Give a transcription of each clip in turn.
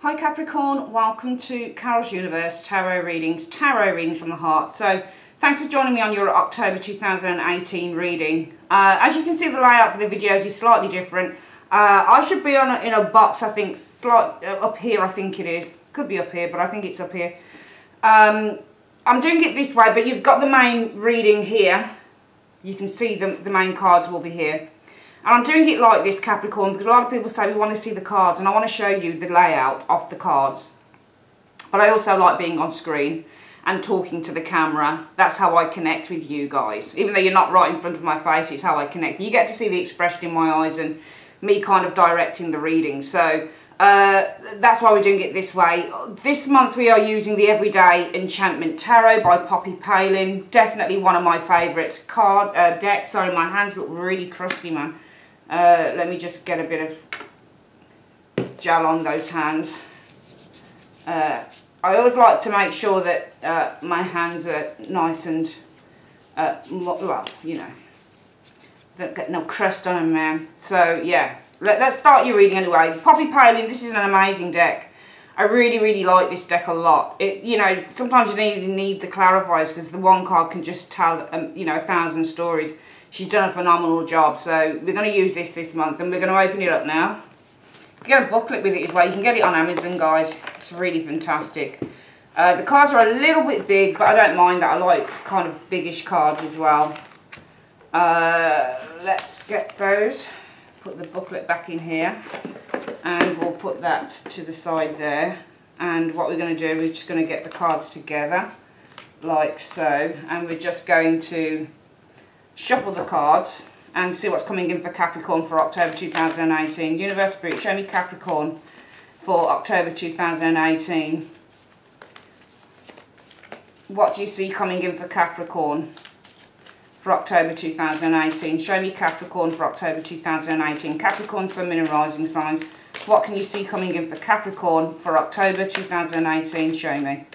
Hi Capricorn, welcome to Carol's Universe Tarot Readings from the heart. So thanks for joining me on your October 2018 reading. As you can see, the layout for the videos is slightly different. I should be in a box, I think, up here, I think it is. Could be up here, but I think it's up here. I'm doing it this way, but you've got the main reading here. You can see the main cards will be here. And I'm doing it like this, Capricorn, because a lot of people say we want to see the cards, and I want to show you the layout of the cards. But I also like being on screen and talking to the camera. That's how I connect with you guys. Even though you're not right in front of my face, it's how I connect. You get to see the expression in my eyes and me kind of directing the reading. So that's why we're doing it this way. This month we are using the Everyday Enchantment Tarot by Poppy Palin. Definitely one of my favourite decks. Sorry, my hands look really crusty, man. Let me just get a bit of gel on those hands. I always like to make sure that my hands are nice and, well, you know, don't get no crust on them, man. So, yeah, let's start your reading anyway. Poppy Palin, this is an amazing deck. I really, really like this deck a lot. You know, sometimes you need the clarifiers because the one card can just tell, you know, 1,000 stories. She's done a phenomenal job, so we're going to use this month, and we're going to open it up now. You can get a booklet with it as well. You can get it on Amazon, guys. It's really fantastic. The cards are a little bit big, but I don't mind that. I like kind of biggish cards as well. Let's get those. Put the booklet back in here, and we'll put that to the side there. And what we're going to do, we're just going to get the cards together, like so, and we're just going to shuffle the cards and see what's coming in for Capricorn for October 2018. Universe Spirit, show me Capricorn for October 2018. What do you see coming in for Capricorn for October 2018? Show me Capricorn for October 2018. Capricorn, Sun, Moon and Rising signs. What can you see coming in for Capricorn for October 2018? Show me.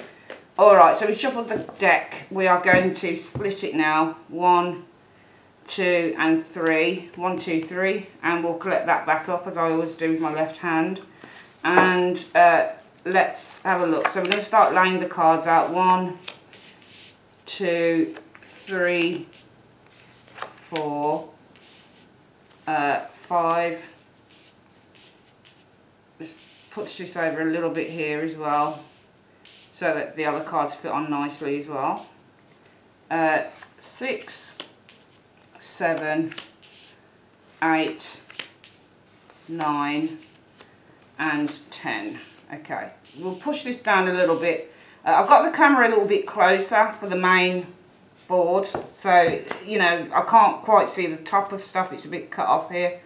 Alright, so we shuffled the deck. We are going to split it now. 1, 2 and 3. 1, 2, 3, and we'll collect that back up as I always do with my left hand. And let's have a look. So we're going to start laying the cards out. 1, 2, 3, 4, 5. Let's put this over a little bit here as well, so that the other cards fit on nicely as well. 6, 7, 8, 9 and 10. Okay, we'll push this down a little bit. I've got the camera a little bit closer for the main board, so you know I can't quite see the top of stuff. It's a bit cut off here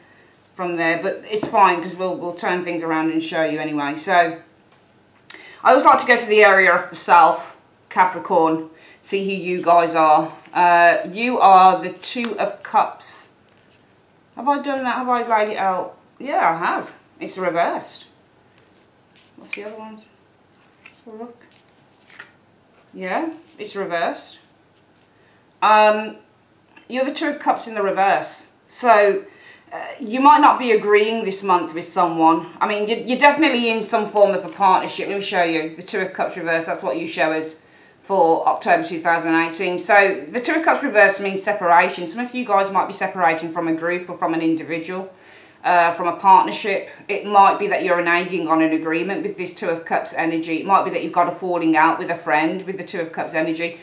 from there, but it's fine because we'll turn things around and show you anyway. So I always like to go to the area of the self, Capricorn, see who you guys are. You are the Two of Cups. Have I done that? Have I laid it out? Yeah, I have. It's reversed. What's the other ones? Let's have a look. Yeah, it's reversed. You're the Two of Cups in the reverse. So you might not be agreeing this month with someone. I mean, you're definitely in some form of a partnership. Let me show you. The Two of Cups reverse, that's what you show us for October 2018. So the Two of Cups reverse means separation. Some of you guys might be separating from a group or from an individual, from a partnership. It might be that you're reneging on an agreement with this Two of Cups energy. It might be that you've got a falling out with a friend with the Two of Cups energy.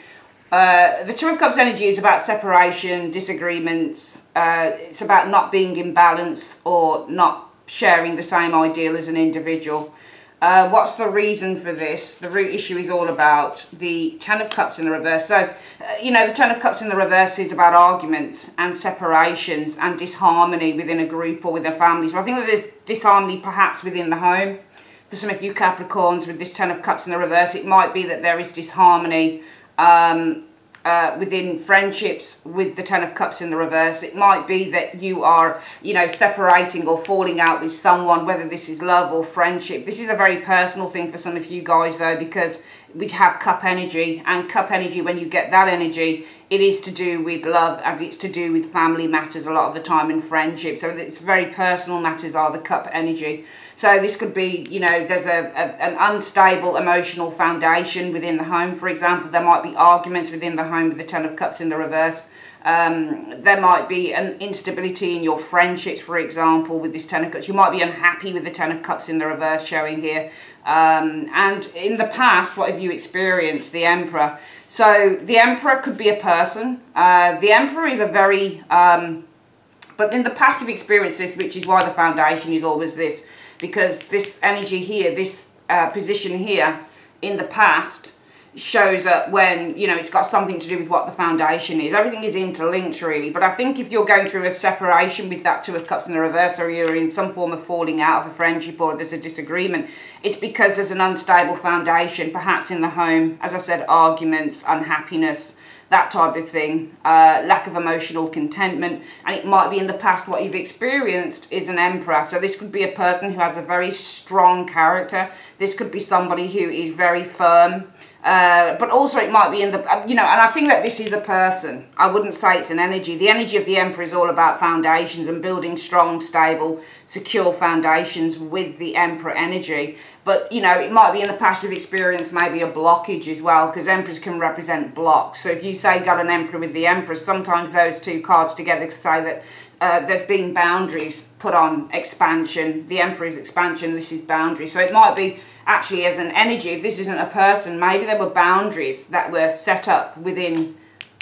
The Two of Cups energy is about separation, disagreements. It's about not being in balance or not sharing the same ideal as an individual. What's the reason for this? The root issue is all about the Ten of Cups in the reverse. So, you know, the Ten of Cups in the reverse is about arguments and separations and disharmony within a group or within a family. So I think that there's disharmony perhaps within the home. For some of you Capricorns with this Ten of Cups in the reverse, it might be that there is disharmony within friendships with the Ten of Cups in the reverse. It might be that you are, you know, separating or falling out with someone, whether this is love or friendship. This is a very personal thing for some of you guys though, because we have cup energy, and cup energy, when you get that energy, it is to do with love, and it's to do with family matters a lot of the time, and friendship. So it's very personal matters are the cup energy. So this could be, you know, there's an unstable emotional foundation within the home. For example, there might be arguments within the home with the Ten of Cups in the reverse. There might be an instability in your friendships, for example, with this Ten of Cups. You might be unhappy with the Ten of Cups in the reverse showing here. And in the past, what have you experienced? The Emperor. So the Emperor could be a person. The Emperor is a very... but in the past you've experienced this, which is why the foundation is always this. Because this energy here, this position here in the past shows up when, you know, it's got something to do with what the foundation is. Everything is interlinked, really. But I think if you're going through a separation with that Two of Cups in the reverse, or you're in some form of falling out of a friendship, or there's a disagreement, it's because there's an unstable foundation, perhaps in the home. As I've said, arguments, unhappiness, that type of thing, lack of emotional contentment. And it might be in the past what you've experienced is an Emperor. So this could be a person who has a very strong character. This could be somebody who is very firm. But also it might be in the, you know, and I think that this is a person. I wouldn't say it's an energy. The energy of the Emperor is all about foundations and building strong, stable, secure foundations with the Emperor energy. But, you know, it might be in the past you've experienced maybe a blockage as well, because Emperors can represent blocks. So if you say got an Emperor with the Emperor, sometimes those two cards together say that there's been boundaries put on expansion. The Emperor is expansion, this is boundary. So it might be actually as an energy, if this isn't a person, maybe there were boundaries that were set up within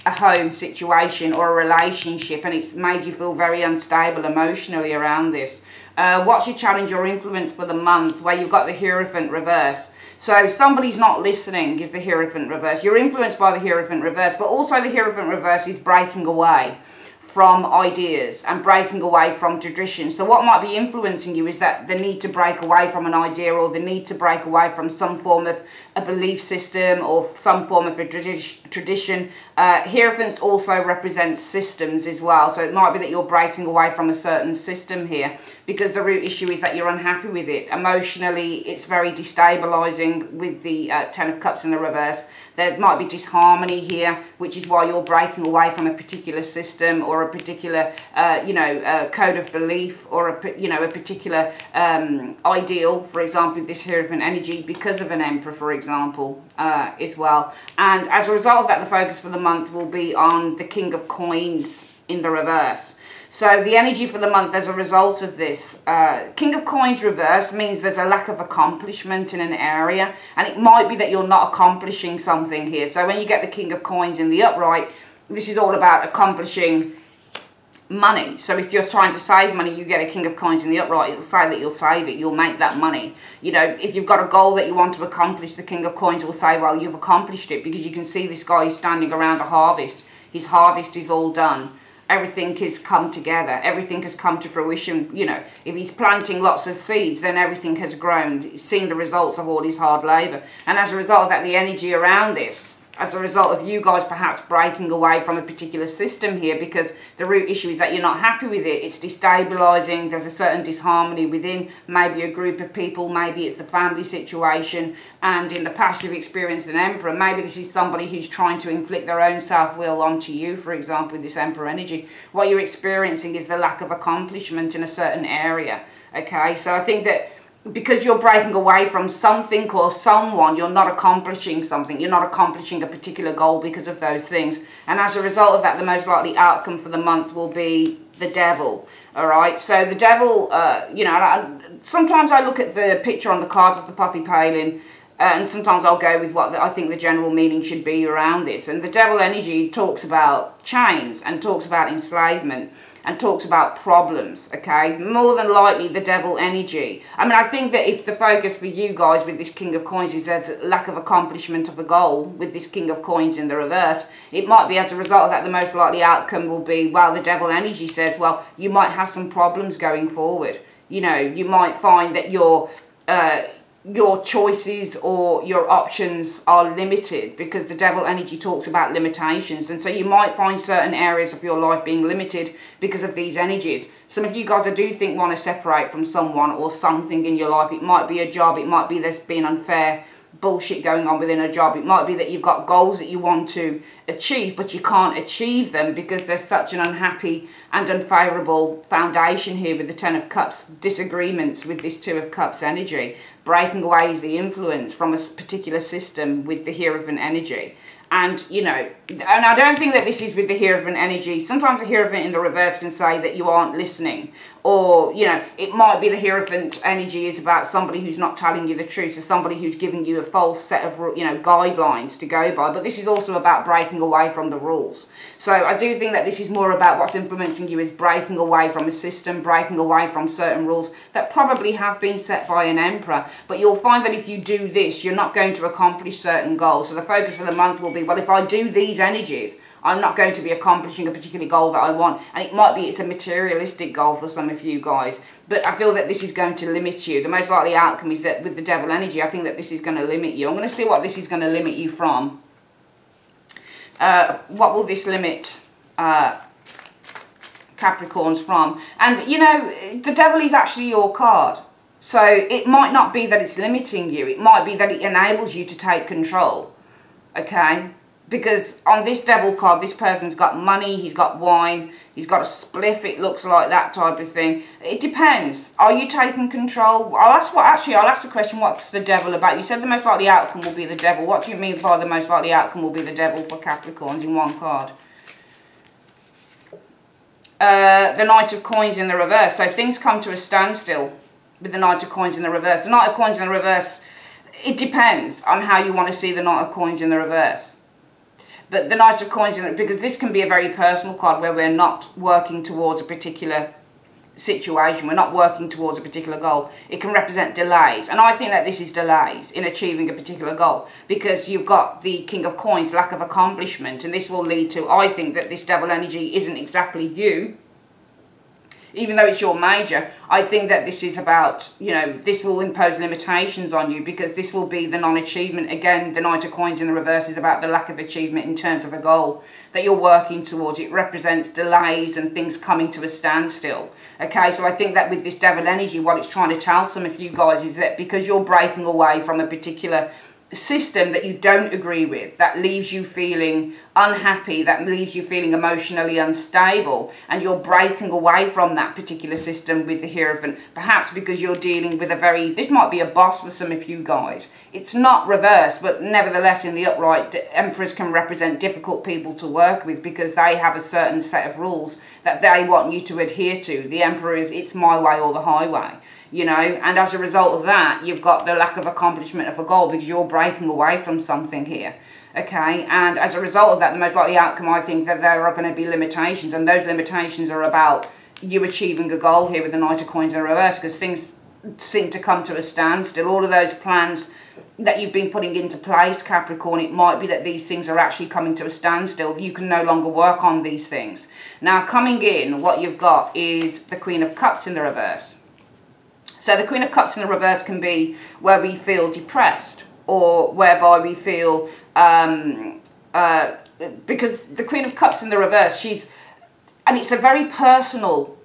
a home situation or a relationship, and it's made you feel very unstable emotionally around this. What's your challenge or influence for the month, where you've got the Hierophant reverse? So somebody's not listening is the Hierophant reverse. You're influenced by the Hierophant reverse, but also the Hierophant reverse is breaking away from ideas and breaking away from traditions. So what might be influencing you is that the need to break away from an idea, or the need to break away from some form of a belief system or some form of a tradition. Hierophants also represents systems as well. So it might be that you're breaking away from a certain system here, because the root issue is that you're unhappy with it. Emotionally, it's very destabilizing with the Ten of Cups in the reverse. There might be disharmony here, which is why you're breaking away from a particular system or a particular, code of belief, or a particular ideal. For example, this Hierophant energy, because of an Emperor, for example, as well. And as a result of that, the focus for the month will be on the King of Coins in the reverse. So the energy for the month as a result of this, King of Coins reverse means there's a lack of accomplishment in an area, and it might be that you're not accomplishing something here. So when you get the King of Coins in the upright, this is all about accomplishing money. So if you're trying to save money, you get a King of Coins in the upright, it'll say that you'll save it, you'll make that money. You know, if you've got a goal that you want to accomplish, the King of Coins will say, well, you've accomplished it, because you can see this guy is standing around a harvest. His harvest is all done. Everything has come together. Everything has come to fruition. You know, if he's planting lots of seeds, then everything has grown. He's seen the results of all his hard labour. And as a result of that, the energy around this, as a result of you guys perhaps breaking away from a particular system here, because the root issue is that you're not happy with it. It's destabilising. There's a certain disharmony within maybe a group of people. Maybe it's the family situation. And in the past you've experienced an Emperor. Maybe this is somebody who's trying to inflict their own self-will onto you, for example, with this Emperor energy. What you're experiencing is the lack of accomplishment in a certain area. Okay, so I think that because you're breaking away from something or someone, you're not accomplishing something. You're not accomplishing a particular goal because of those things. And as a result of that, the most likely outcome for the month will be the Devil. All right. So the Devil, sometimes I look at the picture on the cards of the puppy paling, and sometimes I'll go with what I think the general meaning should be around this. And the Devil energy talks about chains and talks about enslavement and talks about problems, okay? More than likely, the Devil energy. I mean, I think that if the focus for you guys with this King of Coins is there's a lack of accomplishment of a goal with this King of Coins in the reverse, it might be as a result of that the most likely outcome will be, well, the Devil energy says, well, you might have some problems going forward. You know, you might find that your choices or your options are limited, because the Devil energy talks about limitations, and so you might find certain areas of your life being limited because of these energies. Some of you guys, I do think, want to separate from someone or something in your life. It might be a job, it might be there's been unfair bullshit going on within a job. It might be that you've got goals that you want to achieve, but you can't achieve them because there's such an unhappy and unfavourable foundation here with the Ten of Cups, disagreements with this Two of Cups energy. Breaking away is the influence from a particular system with the Hierophant energy. And, you know, and I don't think that this is with the Hierophant energy. Sometimes the Hierophant in the reverse can say that you aren't listening. Or, you know, it might be the Hierophant energy is about somebody who's not telling you the truth, or somebody who's giving you a false set of, you know, guidelines to go by. But this is also about breaking away from the rules. So I do think that this is more about what's influencing you is breaking away from a system, breaking away from certain rules that probably have been set by an Emperor. But you'll find that if you do this, you're not going to accomplish certain goals. So the focus for the month will be, well, if I do these energies, I'm not going to be accomplishing a particular goal that I want. And it might be it's a materialistic goal for some of you guys. But I feel that this is going to limit you. The most likely outcome is that with the Devil energy, I think that this is going to limit you. I'm going to see what this is going to limit you from. What will this limit Capricorns from? And, you know, the Devil is actually your card. So it might not be that it's limiting you. It might be that it enables you to take control. Okay? Because on this Devil card, this person's got money, he's got wine, he's got a spliff, it looks like that type of thing. It depends. Are you taking control? I'll ask the question, what's the Devil about? You said the most likely outcome will be the Devil. What do you mean by the most likely outcome will be the Devil for Capricorns in one card? The Knight of Coins in the reverse. So things come to a standstill with the Knight of Coins in the reverse. The Knight of Coins in the reverse, it depends on how you want to see the Knight of Coins in the reverse. But the Knight of Coins, because this can be a very personal card where we're not working towards a particular situation, we're not working towards a particular goal. It can represent delays. And I think that this is delays in achieving a particular goal because you've got the King of Coins, lack of accomplishment. And this will lead to, I think that this Devil energy isn't exactly you. Even though it's your major, I think that this is about, you know, this will impose limitations on you because this will be the non-achievement. Again, the Knight of Coins in the reverse is about the lack of achievement in terms of a goal that you're working towards. It represents delays and things coming to a standstill. Okay, so I think that with this Devil energy, what it's trying to tell some of you guys is that because you're breaking away from a particular system that you don't agree with, that leaves you feeling unhappy, that leaves you feeling emotionally unstable, and you're breaking away from that particular system with the Hierophant, perhaps because you're dealing with a very, this might be a boss for some of you guys. It's not reversed, but nevertheless in the upright, Emperors can represent difficult people to work with because they have a certain set of rules that they want you to adhere to. The Emperor is, it's my way or the highway. You know, and as a result of that, you've got the lack of accomplishment of a goal because you're breaking away from something here. Okay, and as a result of that, the most likely outcome, I think that there are going to be limitations, and those limitations are about you achieving a goal here with the Knight of Coins in reverse because things seem to come to a standstill. All of those plans that you've been putting into place, Capricorn, it might be that these things are actually coming to a standstill. You can no longer work on these things. Now, coming in, what you've got is the Queen of Cups in the reverse. So the Queen of Cups in the reverse can be where we feel depressed or whereby we feel, because the Queen of Cups in the reverse, and it's a very personal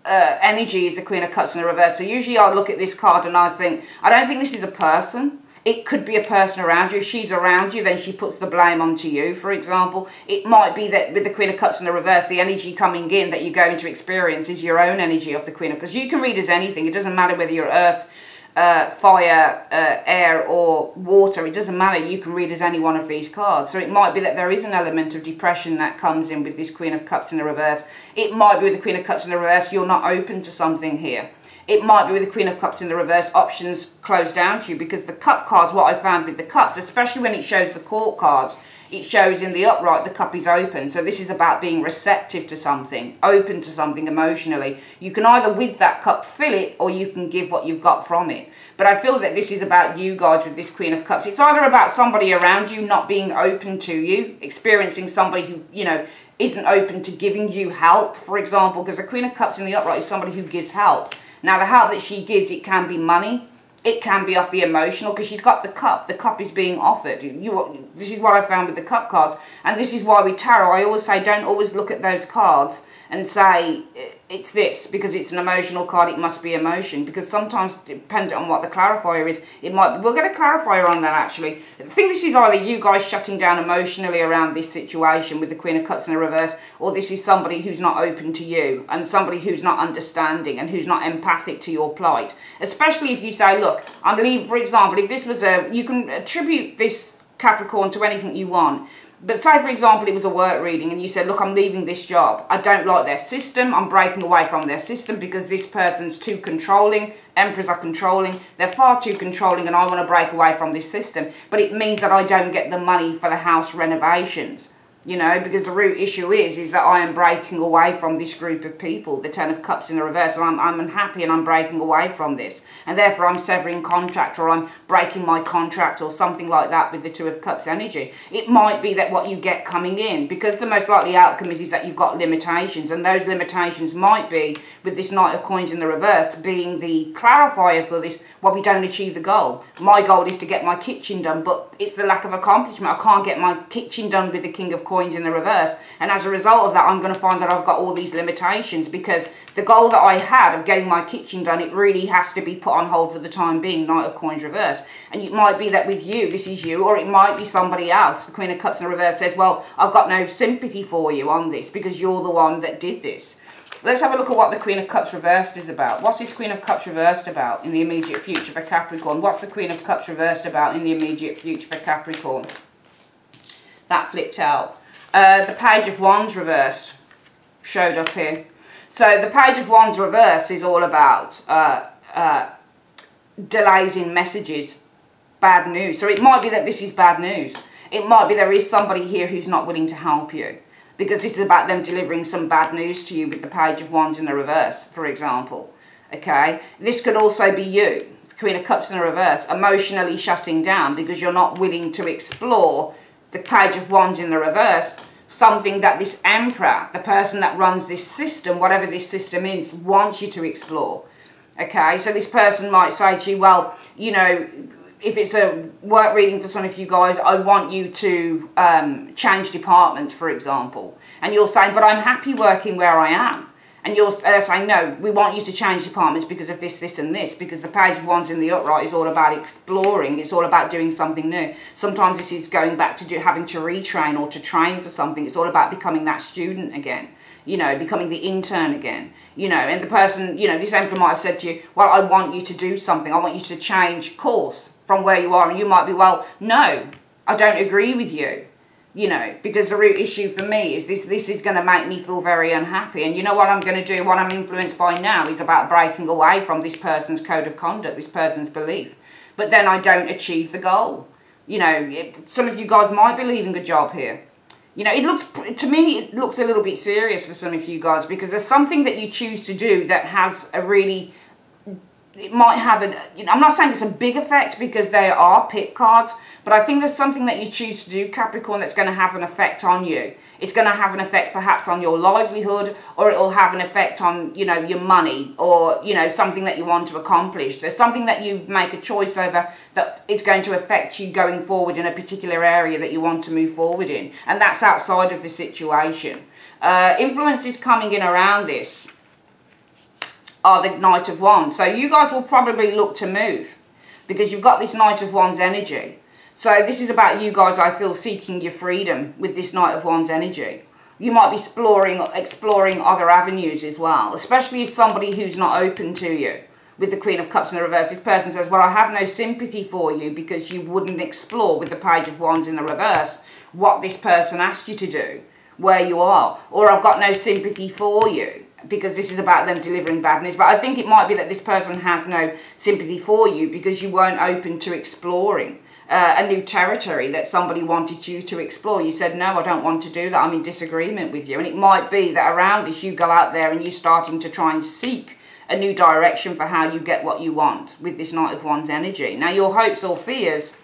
energy is the Queen of Cups in the reverse. So usually I look at this card and I think, I don't think this is a person. It could be a person around you. If she's around you, then she puts the blame onto you, for example. It might be that with the Queen of Cups in the reverse, the energy coming in that you're going to experience is your own energy of the Queen of Cups. You can read as anything. It doesn't matter whether you're earth, fire, air or water. It doesn't matter. You can read as any one of these cards. So it might be that there is an element of depression that comes in with this Queen of Cups in the reverse. It might be with the Queen of Cups in the reverse, you're not open to something here. It might be with the Queen of Cups in the reverse, options closed down to you because the cup cards, what I found with the cups, especially when it shows the court cards, it shows in the upright the cup is open. So this is about being receptive to something, open to something emotionally. You can either with that cup fill it or you can give what you've got from it. But I feel that this is about you guys with this Queen of Cups. It's either about somebody around you not being open to you, experiencing somebody who, you know, isn't open to giving you help, for example, because the Queen of Cups in the upright is somebody who gives help. Now, the help that she gives, it can be money. It can be off the emotional, because she's got the cup. The cup is being offered. This is what I found with the cup cards. And this is why with tarot, I always say, don't always look at those cards and say it's this, because it's an emotional card, it must be emotion, because sometimes depending on what the clarifier is, it might be, we'll get a clarifier on that actually. I think this is either you guys shutting down emotionally around this situation with the Queen of Cups in the reverse, or this is somebody who's not open to you, and somebody who's not understanding and who's not empathic to your plight. Especially if you say, look, I'm leaving, for example, if this was you can attribute this Capricorn to anything you want. But say, for example, it was a work reading and you said, look, I'm leaving this job. I don't like their system. I'm breaking away from their system because this person's too controlling. Emperors are controlling. They're far too controlling and I want to break away from this system. But it means that I don't get the money for the house renovations. You know, because the root issue is that I am breaking away from this group of people, the Ten of Cups in the reverse, and I'm unhappy and I'm breaking away from this. And therefore I'm severing contract, or I'm breaking my contract or something like that with the Two of Cups energy. It might be that what you get coming in, because the most likely outcome is that you've got limitations, and those limitations might be, with this Knight of Coins in the reverse, being the clarifier for this, well, we don't achieve the goal. My goal is to get my kitchen done, but it's the lack of accomplishment. I can't get my kitchen done with the King of Coins in the reverse, and as a result of that I'm going to find that I've got all these limitations, because the goal that I had of getting my kitchen done, it really has to be put on hold for the time being, Knight of Coins reverse. And it might be that with you, this is you, or it might be somebody else. The Queen of Cups in the reverse says, well, I've got no sympathy for you on this because you're the one that did this. Let's have a look at what the Queen of Cups reversed is about. What's this Queen of Cups reversed about in the immediate future for Capricorn? What's the Queen of Cups reversed about in the immediate future for Capricorn? That flipped out. The Page of Wands reversed showed up here. So the Page of Wands reverse is all about delays in messages, bad news. So it might be that this is bad news. It might be there is somebody here who's not willing to help you, because this is about them delivering some bad news to you with the Page of Wands in the reverse, for example. Okay, this could also be you, Queen of Cups in the reverse, emotionally shutting down because you're not willing to explore the Page of Wands in the reverse, something that this Emperor, the person that runs this system, whatever this system is, wants you to explore. Okay, so this person might say to you, well, you know, if it's a work reading for some of you guys, I want you to change departments, for example. And you're saying, but I'm happy working where I am. And you're saying, no, we want you to change departments because of this, this and this. Because the Page of Wands in the upright is all about exploring. It's all about doing something new. Sometimes this is going back to having to retrain or to train for something. It's all about becoming that student again. You know, becoming the intern again. You know, and the person, you know, this Emperor might have said to you, well, I want you to do something. I want you to change course from where you are. And you might be, well, no, I don't agree with you. You know, because the root issue for me is this is going to make me feel very unhappy. And you know what I'm going to do, what I'm influenced by now is about breaking away from this person's code of conduct, this person's belief. But then I don't achieve the goal. You know, some of you guys might be leaving a job here. You know, it looks, to me, it looks a little bit serious for some of you guys, because there's something that you choose to do that has a really, it might have an, you know, I'm not saying it's a big effect because there are pit cards, but I think there's something that you choose to do, Capricorn, that's going to have an effect on you. It's going to have an effect perhaps on your livelihood, or it will have an effect on, you know, your money, or, you know, something that you want to accomplish. There's something that you make a choice over that is going to affect you going forward in a particular area that you want to move forward in. And that's outside of the situation. Influences coming in around this are the Knight of Wands. So you guys will probably look to move because you've got this Knight of Wands energy. So this is about you guys, I feel, seeking your freedom with this Knight of Wands energy. You might be exploring other avenues as well, especially if somebody who's not open to you. With the Queen of Cups in the reverse, this person says, well, I have no sympathy for you because you wouldn't explore with the Page of Wands in the reverse what this person asked you to do, where you are. Or I've got no sympathy for you because this is about them delivering bad news. But I think it might be that this person has no sympathy for you because you weren't open to exploring a new territory that somebody wanted you to explore. You said, no, I don't want to do that. I'm in disagreement with you. And it might be that around this, you go out there and you're starting to try and seek a new direction for how you get what you want with this Knight of Wands energy. Now, your hopes or fears,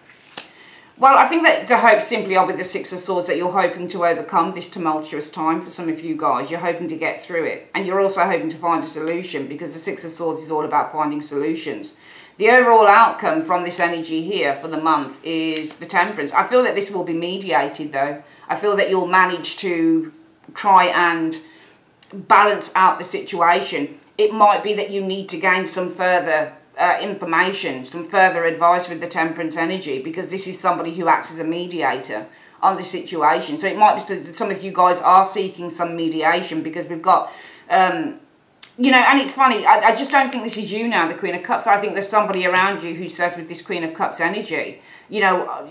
well, I think that the hopes simply are with the Six of Swords that you're hoping to overcome this tumultuous time for some of you guys. You're hoping to get through it. And you're also hoping to find a solution because the Six of Swords is all about finding solutions. The overall outcome from this energy here for the month is the Temperance. I feel that this will be mediated though. I feel that you'll manage to try and balance out the situation. It might be that you need to gain some further information, some further advice with the Temperance energy, because this is somebody who acts as a mediator on the situation. So it might be so that some of you guys are seeking some mediation, because we've got, you know, and it's funny, I just don't think this is you now, the Queen of Cups. I think there's somebody around you who says with this Queen of Cups energy, you know,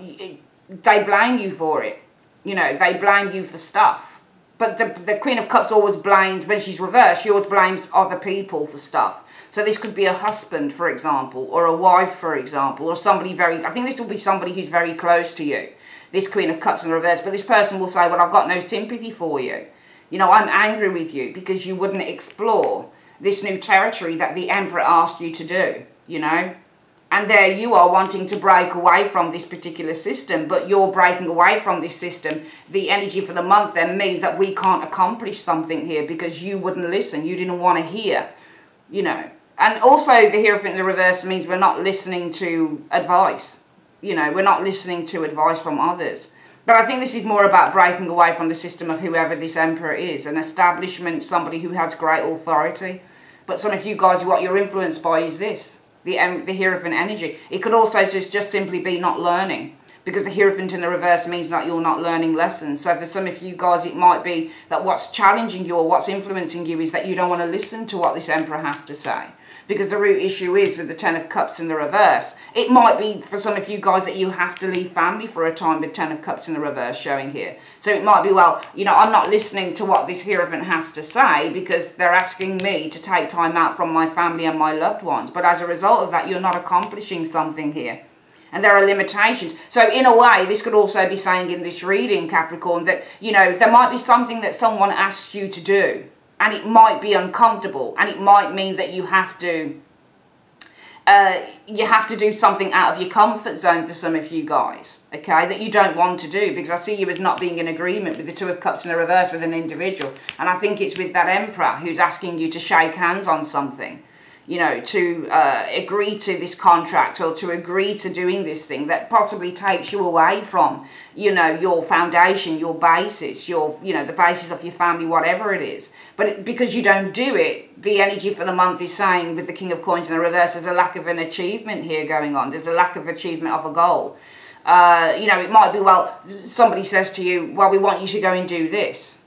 they blame you for it. You know, they blame you for stuff. But the Queen of Cups always blames, when she's reversed, she always blames other people for stuff. So this could be a husband, for example, or a wife, for example, or somebody I think this will be somebody who's very close to you, this Queen of Cups in reverse. But this person will say, well, I've got no sympathy for you. You know, I'm angry with you because you wouldn't explore this new territory that the Emperor asked you to do, you know. And there you are wanting to break away from this particular system, but you're breaking away from this system. The energy for the month then means that we can't accomplish something here because you wouldn't listen. You didn't want to hear, you know. And also the Hierophant in the reverse means we're not listening to advice. You know, we're not listening to advice from others. But I think this is more about breaking away from the system of whoever this Emperor is. An establishment, somebody who has great authority. But some of you guys, what you're influenced by is this. The Hierophant energy. It could also just simply be not learning, because the Hierophant in the reverse means that you're not learning lessons. So for some of you guys, it might be that what's challenging you or what's influencing you is that you don't want to listen to what this Emperor has to say. Because the root issue is with the Ten of Cups in the reverse. It might be for some of you guys that you have to leave family for a time with Ten of Cups in the reverse showing here. So it might be, well, you know, I'm not listening to what this Hierophant has to say because they're asking me to take time out from my family and my loved ones. But as a result of that, you're not accomplishing something here. And there are limitations. So in a way, this could also be saying in this reading, Capricorn, that, you know, there might be something that someone asks you to do. And it might be uncomfortable, and it might mean that you have to do something out of your comfort zone for some of you guys, okay, that you don't want to do, because I see you as not being in agreement with the Two of Cups in the reverse with an individual. And I think it's with that Emperor who's asking you to shake hands on something, you know, to agree to this contract or to agree to doing this thing that possibly takes you away from, you know, your foundation, your basis, your, you know, the basis of your family, whatever it is. But because you don't do it, the energy for the month is saying with the King of Coins in the reverse, there's a lack of an achievement here going on. There's a lack of achievement of a goal. You know, it might be, well, somebody says to you, well, we want you to go and do this.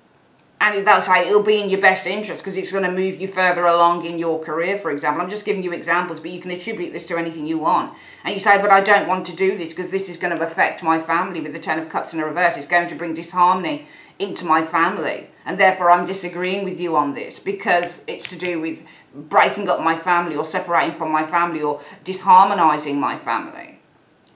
And they'll say it'll be in your best interest because it's going to move you further along in your career, for example. I'm just giving you examples, but you can attribute this to anything you want. And you say, but I don't want to do this because this is going to affect my family with the Ten of Cups in the reverse. It's going to bring disharmony into my family. And therefore, I'm disagreeing with you on this because it's to do with breaking up my family or separating from my family or disharmonizing my family.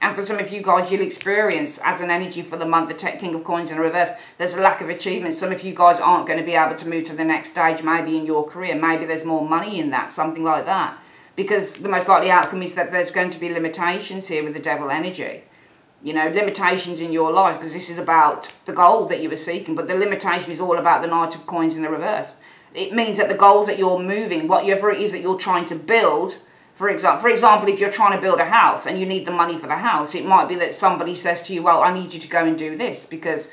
And for some of you guys, you'll experience, as an energy for the month, the King of Coins in reverse, there's a lack of achievement. Some of you guys aren't going to be able to move to the next stage, maybe in your career. Maybe there's more money in that, something like that. Because the most likely outcome is that there's going to be limitations here with the Devil energy. You know, limitations in your life, because this is about the goal that you were seeking. But the limitation is all about the Knight of Coins in the reverse. It means that the goals that you're moving, whatever it is that you're trying to build, for example, if you're trying to build a house and you need the money for the house, it might be that somebody says to you, well, I need you to go and do this because,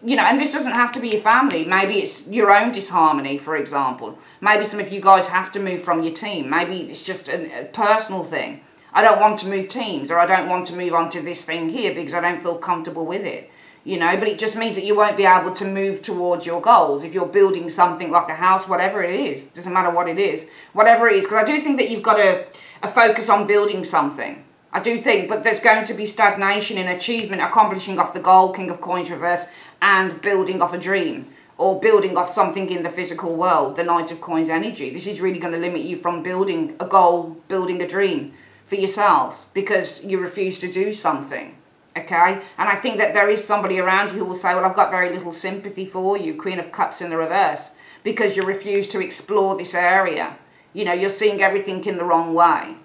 you know, and this doesn't have to be your family. Maybe it's your own disharmony, for example. Maybe some of you guys have to move from your team. Maybe it's just a personal thing. I don't want to move teams, or I don't want to move on to this thing here because I don't feel comfortable with it. You know, but it just means that you won't be able to move towards your goals. If you're building something like a house, whatever it is, doesn't matter what it is, whatever it is, because I do think that you've got a focus on building something. I do think, but there's going to be stagnation in achievement, accomplishing off the goal, King of Coins reverse, and building off a dream, or building off something in the physical world, the Knight of Coins energy. This is really going to limit you from building a goal, building a dream for yourselves, because you refuse to do something. Okay, and I think that there is somebody around you who will say, well, I've got very little sympathy for you, Queen of Cups in the reverse, because you refuse to explore this area. You know, you're seeing everything in the wrong way.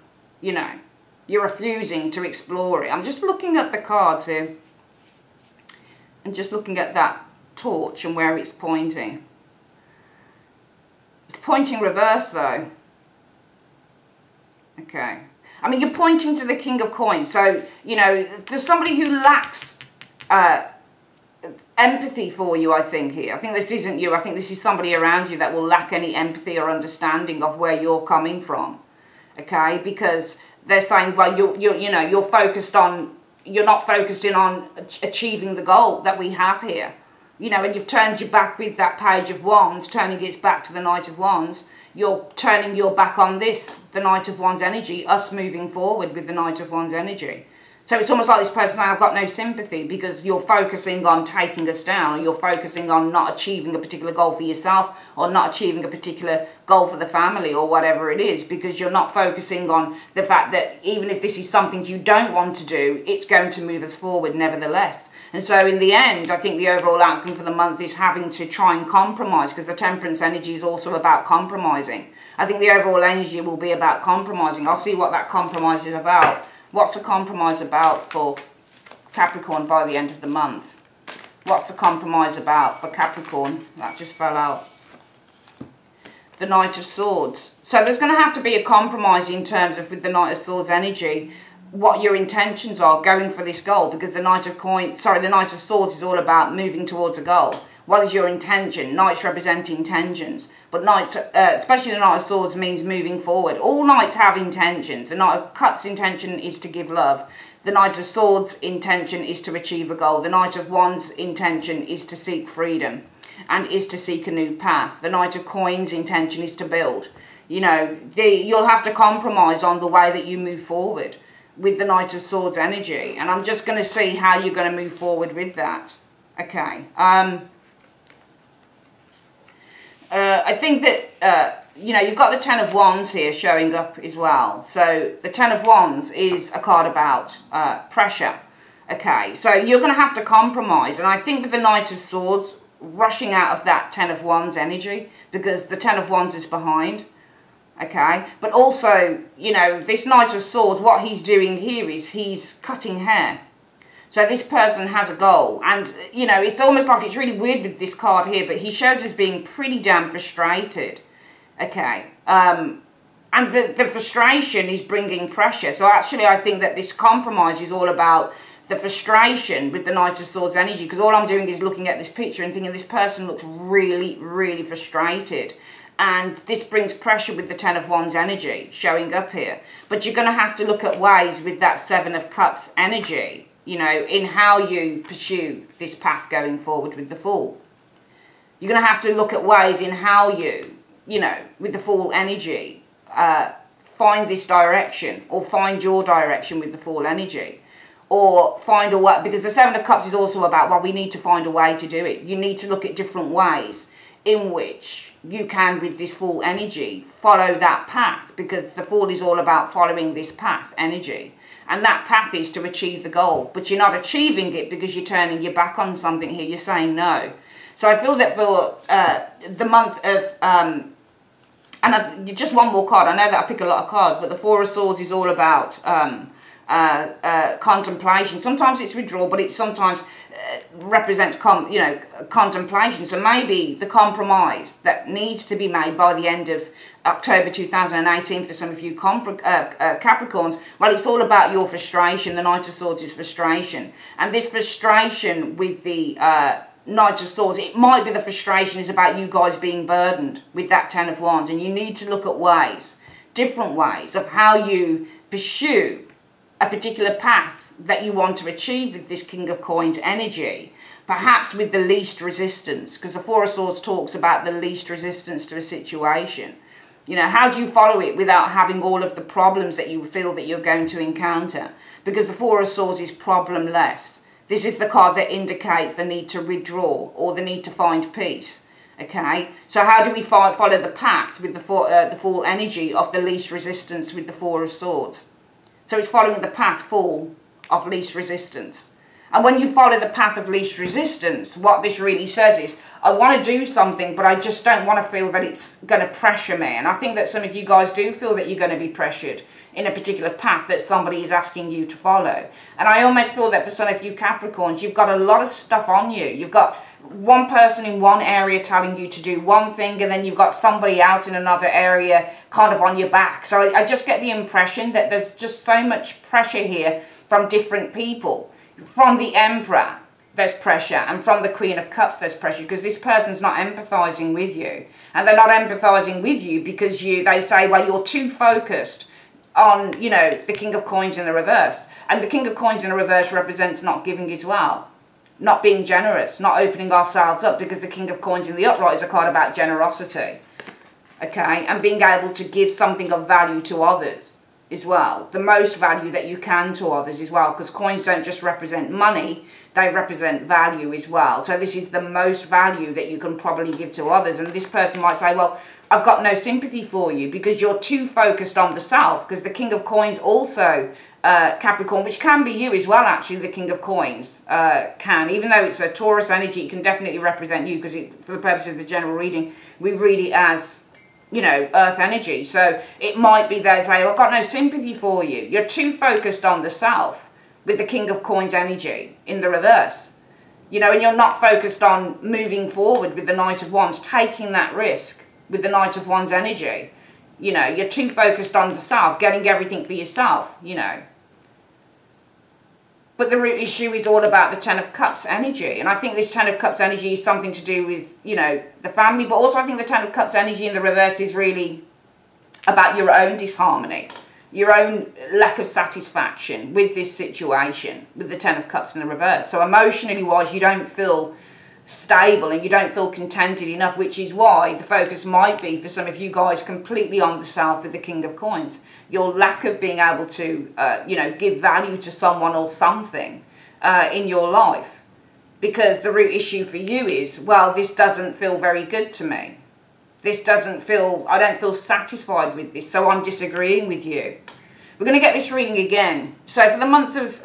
You know, you're refusing to explore it. I'm just looking at the cards here and just looking at that torch and where it's pointing. It's pointing reverse though. Okay. I mean, you're pointing to the King of Coins. So, you know, there's somebody who lacks empathy for you, I think, here. I think this isn't you. I think this is somebody around you that will lack any empathy or understanding of where you're coming from. Okay? Because they're saying, well, you're focused on, you're not focused in on achieving the goal that we have here. You know, and you've turned your back with that Page of Wands, turning its back to the Knight of Wands. You're turning your back on this, the Knight of Wands energy, us moving forward with the Knight of Wands energy. So it's almost like this person saying, I've got no sympathy, because you're focusing on taking us down, or you're focusing on not achieving a particular goal for yourself, or not achieving a particular goal for the family, or whatever it is, because you're not focusing on the fact that even if this is something you don't want to do, it's going to move us forward nevertheless. And so in the end, I think the overall outcome for the month is having to try and compromise, because the Temperance energy is also about compromising. I think the overall energy will be about compromising. I'll see what that compromise is about. What's the compromise about for Capricorn by the end of the month? What's the compromise about for Capricorn? That just fell out. The Knight of Swords. So there's going to have to be a compromise in terms of, with the Knight of Swords energy, what your intentions are going for this goal, because the Knight of Swords is all about moving towards a goal. What is your intention? Knights represent intentions, but knights, especially the Knight of Swords, means moving forward. All knights have intentions. The Knight of Cups intention is to give love. The Knight of Swords intention is to achieve a goal. The Knight of Wands intention is to seek freedom and is to seek a new path. The Knight of Coins intention is to build. You know, you'll have to compromise on the way that you move forward with the Knight of Swords energy. And I'm just going to see how you're going to move forward with that. Okay. I think that, you know, you've got the Ten of Wands here showing up as well. So the Ten of Wands is a card about pressure. Okay, so you're going to have to compromise. And I think with the Knight of Swords, rushing out of that Ten of Wands energy, because the Ten of Wands is behind. Okay, but also, you know, this Knight of Swords, what he's doing here is he's cutting hair. So this person has a goal, and, you know, it's almost like it's really weird with this card here, but he shows as being pretty damn frustrated. Okay, and the frustration is bringing pressure. So actually I think that this compromise is all about the frustration with the Knight of Swords energy, because all I'm doing is looking at this picture and thinking this person looks really, really frustrated. And this brings pressure with the Ten of Wands energy showing up here. But you're going to have to look at ways with that Seven of Cups energy, you know, in how you pursue this path going forward with the Fool. You're going to have to look at ways in how you know, with the Fool energy, find this direction, or find your direction with the Fool energy. Or find a way, because the Seven of Cups is also about, well, we need to find a way to do it. You need to look at different ways in which you can, with this Fool energy, follow that path, because the Fool is all about following this path energy. And that path is to achieve the goal, but you're not achieving it because you're turning your back on something here. You're saying no. So I feel that for the month of, just one more card. I know that I pick a lot of cards, but the Four of Swords is all about contemplation. Sometimes it's withdrawal, but it sometimes represents contemplation. So maybe the compromise that needs to be made by the end of October 2018 for some of you Capricorns, well, it's all about your frustration. The Knight of Swords is frustration, and this frustration with the Knight of Swords, it might be the frustration is about you guys being burdened with that Ten of Wands, and you need to look at ways, different ways of how you pursue a particular path that you want to achieve with this King of Coins energy, perhaps with the least resistance, because the Four of Swords talks about the least resistance to a situation. You know, how do you follow it without having all of the problems that you feel that you're going to encounter? Because the Four of Swords is problemless. This is the card that indicates the need to withdraw or the need to find peace. Okay, so how do we follow the path with the Fool energy of the least resistance with the Four of Swords? So it's following the path full of least resistance. And when you follow the path of least resistance, what this really says is, I want to do something, but I just don't want to feel that it's going to pressure me. And I think that some of you guys do feel that you're going to be pressured in a particular path that somebody is asking you to follow. And I almost feel that for some of you Capricorns, you've got a lot of stuff on you. You've got one person in one area telling you to do one thing, and then you've got somebody else in another area kind of on your back. So I just get the impression that there's just so much pressure here from different people. From the Emperor, there's pressure, and from the Queen of Cups there's pressure, because this person's not empathizing with you. And they're not empathizing with you because they say, well, you're too focused on, you know, the King of Coins in the reverse. And the King of Coins in the reverse represents not giving as well, not being generous, not opening ourselves up, because the King of Coins in the upright is a card about generosity, okay, and being able to give something of value to others as well, the most value that you can to others as well, because coins don't just represent money, they represent value as well. So this is the most value that you can probably give to others. And this person might say, well, I've got no sympathy for you because you're too focused on the self, because the King of Coins also, Capricorn, which can be you as well, actually, the King of Coins can, even though it's a Taurus energy, it can definitely represent you, because for the purpose of the general reading, we read it as, you know, earth energy. So it might be they say, I've got no sympathy for you. You're too focused on the self with the King of Coins energy in the reverse. You know, and you're not focused on moving forward with the Knight of Wands, taking that risk with the Knight of Wands energy. You know, you're too focused on the self, getting everything for yourself, you know. But the root issue is all about the Ten of Cups energy. And I think this Ten of Cups energy is something to do with, you know, the family. But also I think the Ten of Cups energy in the reverse is really about your own disharmony, your own lack of satisfaction with this situation, with the Ten of Cups in the reverse. So emotionally wise, you don't feel stable and you don't feel contented enough, which is why the focus might be for some of you guys completely on the self with the King of Coins. Your lack of being able to, you know, give value to someone or something in your life. Because the root issue for you is, well, this doesn't feel very good to me. This doesn't feel, I don't feel satisfied with this, so I'm disagreeing with you. We're going to get this reading again. So for the month of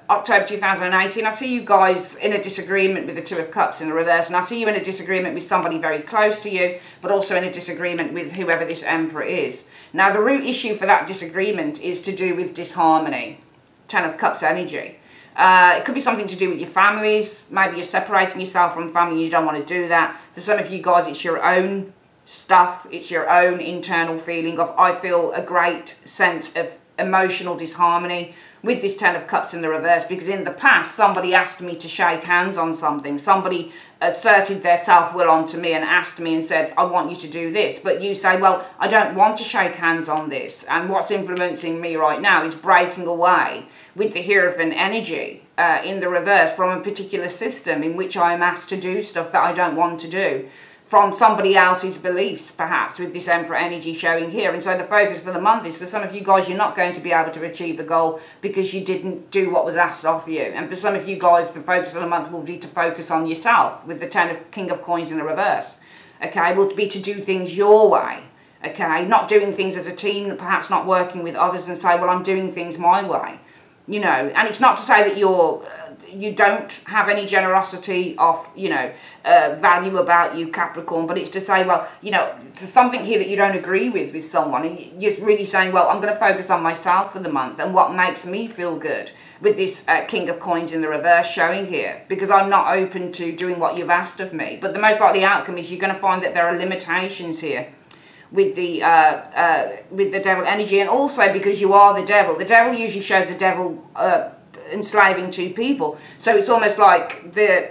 October 2018, I see you guys in a disagreement with the Two of Cups in the reverse. And I see you in a disagreement with somebody very close to you, but also in a disagreement with whoever this Emperor is. Now, the root issue for that disagreement is to do with disharmony, Ten of Cups energy. It could be something to do with your families. Maybe you're separating yourself from family, you don't want to do that. For some of you guys, it's your own stuff. It's your own internal feeling of, I feel a great sense of emotional disharmony with this Ten of Cups in the reverse, because in the past somebody asked me to shake hands on something. Somebody asserted their self-will onto me and asked me and said, I want you to do this. But you say, well, I don't want to shake hands on this. And what's influencing me right now is breaking away with the Hierophant energy in the reverse from a particular system in which I am asked to do stuff that I don't want to do, from somebody else's beliefs, perhaps, with this Emperor energy showing here. And so the focus for the month is, for some of you guys, you're not going to be able to achieve a goal because you didn't do what was asked of you. And for some of you guys, the focus for the month will be to focus on yourself, with the King of Coins in the reverse. Okay, will be to do things your way. Okay, not doing things as a team, perhaps not working with others and say, well, I'm doing things my way. You know, and it's not to say that you don't have any generosity of, you know, value about you, Capricorn, but it's to say, well, you know, there's something here that you don't agree with someone, and you're really saying, well, I'm going to focus on myself for the month and what makes me feel good with this King of Coins in the reverse showing here, because I'm not open to doing what you've asked of me. But the most likely outcome is you're going to find that there are limitations here with the devil energy, and also because you are the devil. The devil usually shows the devil enslaving two people, so it's almost like the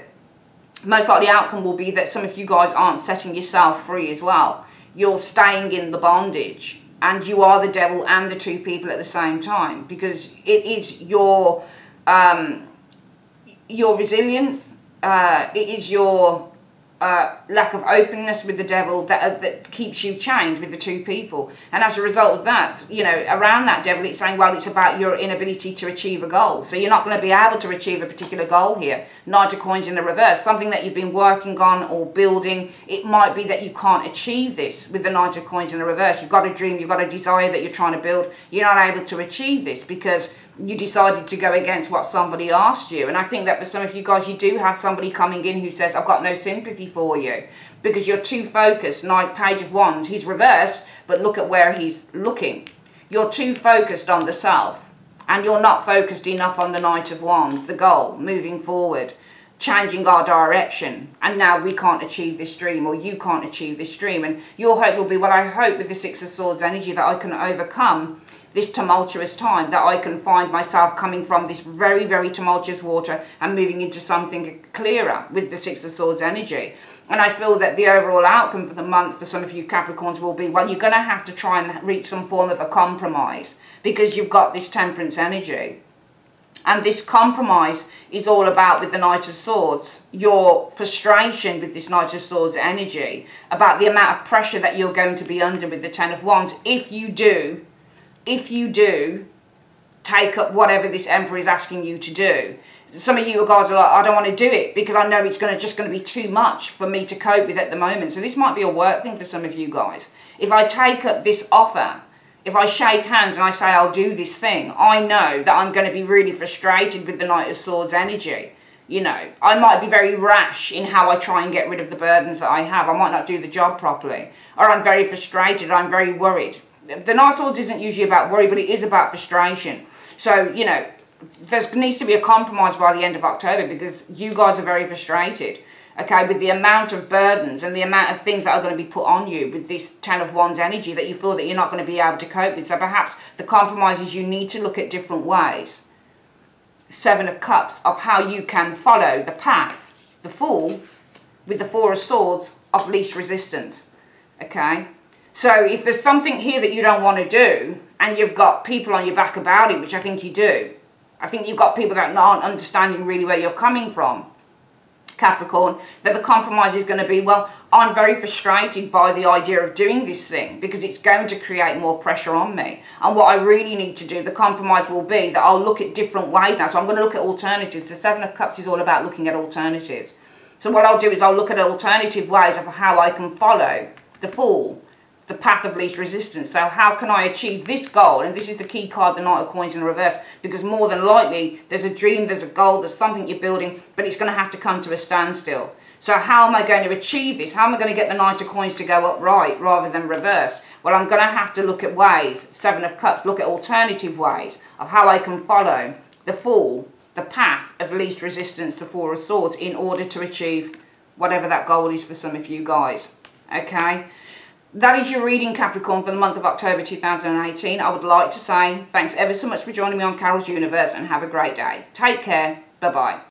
most likely outcome will be that some of you guys aren't setting yourself free as well. You're staying in the bondage, and you are the devil and the two people at the same time, because it is your resilience, it is your lack of openness with the devil that keeps you chained with the two people. And as a result of that, you know, around that devil, it's saying, well, it's about your inability to achieve a goal. So you're not going to be able to achieve a particular goal here. Knight of Coins in the reverse, something that you've been working on or building. It might be that you can't achieve this with the Knight of Coins in the reverse. You've got a dream, you've got a desire that you're trying to build. You're not able to achieve this because you decided to go against what somebody asked you. And I think that for some of you guys, you do have somebody coming in who says, I've got no sympathy for you, because you're too focused. Page of Wands, he's reversed, but look at where he's looking. You're too focused on the self, and you're not focused enough on the Knight of Wands, the goal, moving forward. changing our direction, and now we can't achieve this dream, or you can't achieve this dream. And your hopes will be, well, I hope with the Six of Swords energy that I can overcome this tumultuous time, that I can find myself coming from this very, very tumultuous water and moving into something clearer with the Six of Swords energy. And I feel that the overall outcome for the month for some of you Capricorns will be, well, you're going to have to try and reach some form of a compromise because you've got this Temperance energy. And this compromise is all about, with the Knight of Swords, your frustration with this Knight of Swords energy, about the amount of pressure that you're going to be under with the Ten of Wands if you do take up whatever this Emperor is asking you to do. Some of you guys are like, I don't want to do it because I know it's just going to be too much for me to cope with at the moment. So this might be a work thing for some of you guys. If I take up this offer, if I shake hands and I say I'll do this thing, I know that I'm going to be really frustrated with the Knight of Swords energy. You know, I might be very rash in how I try and get rid of the burdens that I have. I might not do the job properly. Or I'm very frustrated, I'm very worried. The Knight of Swords isn't usually about worry, but it is about frustration. So, you know, there needs to be a compromise by the end of October because you guys are very frustrated. Okay, with the amount of burdens and the amount of things that are going to be put on you with this Ten of Wands energy that you feel that you're not going to be able to cope with. So perhaps the compromise is you need to look at different ways. Seven of Cups, of how you can follow the path, the Fool, with the Four of Swords of least resistance. Okay, so if there's something here that you don't want to do and you've got people on your back about it, which I think you do. I think you've got people that aren't understanding really where you're coming from, Capricorn, that the compromise is going to be, well, I'm very frustrated by the idea of doing this thing because it's going to create more pressure on me. And what I really need to do, the compromise will be that I'll look at different ways now. So I'm going to look at alternatives. The Seven of Cups is all about looking at alternatives. So what I'll do is I'll look at alternative ways of how I can follow the Fool, the path of least resistance. So how can I achieve this goal? And this is the key card, the Knight of Coins in reverse, because more than likely there's a dream, there's a goal, there's something you're building, but it's going to have to come to a standstill. So how am I going to achieve this? How am I going to get the Knight of Coins to go upright rather than reverse? Well, I'm going to have to look at ways, Seven of Cups, look at alternative ways of how I can follow the Fool, the path of least resistance, the Four of Swords, in order to achieve whatever that goal is for some of you guys. Okay? That is your reading, Capricorn, for the month of October 2018. I would like to say thanks ever so much for joining me on Carol's Universe and have a great day. Take care. Bye-bye.